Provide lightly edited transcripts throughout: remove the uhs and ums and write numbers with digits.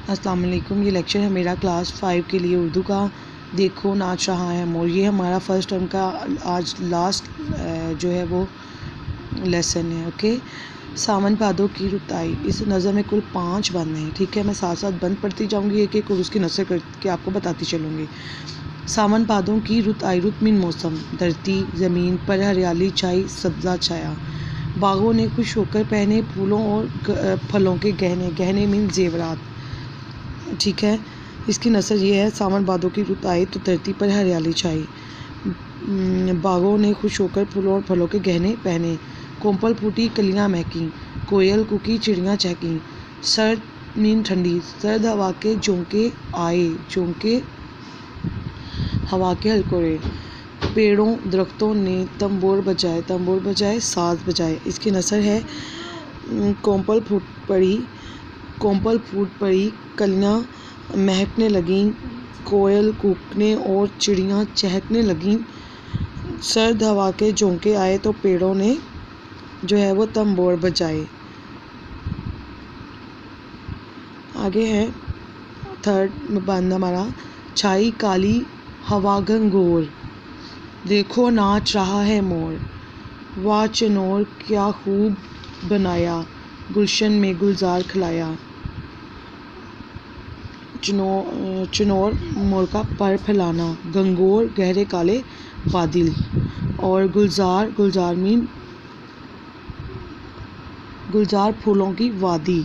अस्सलाम वालेकुम। ये लेक्चर है मेरा क्लास 5 के लिए उर्दू का। देखो नाच रहा है मोर, ये हमारा फर्स्ट टर्म का आज लास्ट जो है वो लेसन है। ओके, सावन भादों की रुत आई। इस नज़र में कुल 5 बंद हैं। ठीक है, मैं साथ साथ बंद पढ़ती जाऊंगी एक एक और उसकी नसर करके आपको बताती चलूँगी। सावन भादों की रुत आई, रुत मीन मौसम। धरती ज़मीन पर हरियाली छाई, सब्ज़ा छाया। बागों ने खुश होकर पहने फूलों और फलों के गहने। गहने मीन जेवरात। ठीक है, इसकी नसर ये है, सावन भादों की रुत आई तो धरती पर हरियाली छाई। बागों ने खुश होकर फूलों और फलों के गहने पहने। कोंपल फूटी कलियां महकी, कोयल कुकी चिड़ियाँ चहकी। सर्द मीन ठंडी, सर्द हवा के झोंके आए, झोंके हवा के हलकोरे। पेड़ों दरख्तों ने तंबोर बजाए, तंबोर बजाए साज बजाए। इसकी नसर है, कोंपल फूट पड़ी, कोंपल फूट पड़ी, कलियां महकने लगीं, कोयल कूकने और चिड़ियाँ चहकने लगीं। सर्द हवा के झोंके आए तो पेड़ों ने जो है वो तंबोर बजाए। आगे है थर्ड बंद हमारा, छाई काली हवा घंघोर, देखो नाच रहा है मोर। वाह चनोर क्या खूब बनाया, गुलशन में गुलजार खिलाया। चनोर मोर का पर फैलाना, गंगोर गहरे काले बादल, और गुलजार, गुलजार मीन गुलजार फूलों की वादी।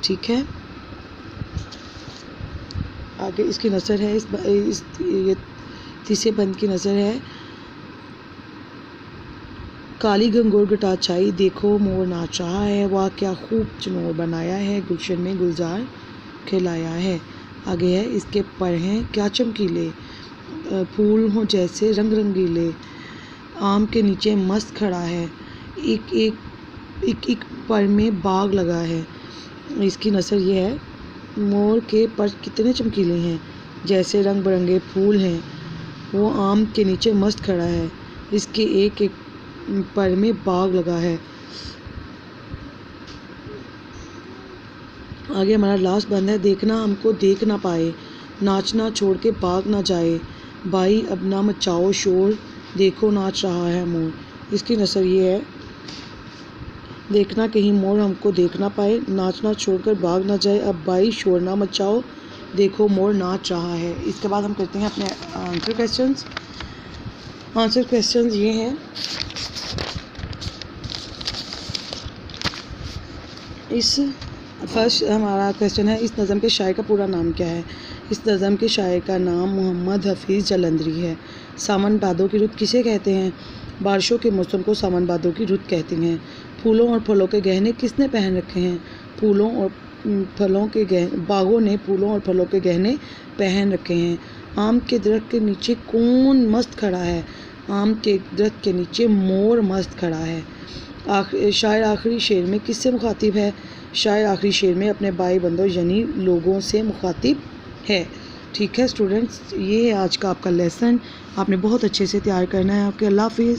ठीक है, आगे इसकी नज़र है, ये तीसरे बंद की नज़र है, काली गंगोर घटा छाई, देखो मोर नाच रहा है। वाह क्या खूब चनोर बनाया है, गुलशन में गुलजार खिलाया है। आगे है, इसके पर हैं क्या चमकीले, फूल हों जैसे रंग रंगीले। आम के नीचे मस्त खड़ा है, एक पर में बाग लगा है। इसकी नसर ये है, मोर के पर कितने चमकीले हैं, जैसे रंग बिरंगे फूल हैं। वो आम के नीचे मस्त खड़ा है, इसके एक एक पर में बाग लगा है। आगे हमारा लास्ट बंद है, देखना हमको देख ना पाए, नाचना छोड़ के भाग ना जाए। भाई अब ना मचाओ शोर, देखो नाच रहा है मोर। इसकी नसर ये है, देखना कहीं मोर हमको देख ना पाए, नाचना छोड़कर भाग ना जाए। अब भाई शोर ना मचाओ, देखो मोर नाच रहा है। इसके बाद हम करते हैं अपने आंसर क्वेश्चंस। आंसर क्वेश्चंस ये हैं, इस फर्स्ट हमारा क्वेश्चन है, इस नज़म के शायर का पूरा नाम क्या है। इस नज़म के शायर का नाम मोहम्मद हफीज़ जलंधरी है। सावन भादों की रुत किसे कहते हैं। बारिशों के मौसम को सावन भादों की रुत कहते हैं। फूलों और फलों के गहने किसने पहन रखे हैं। फूलों और फलों के गहने, बागों ने फूलों और फलों के गहने पहन रखे हैं। आम के दरख्त के नीचे कौन मस्त खड़ा है। आम के दरख्त के नीचे मोर मस्त खड़ा है। शायर आखिरी शेर में किससे मुखातिब है। शायर आखिरी शेर में अपने भाई बंदों यानी लोगों से मुखातिब है। ठीक है स्टूडेंट्स, ये है आज का आपका लेसन। आपने बहुत अच्छे से तैयार करना है। ओके, अल्लाह हाफिज़।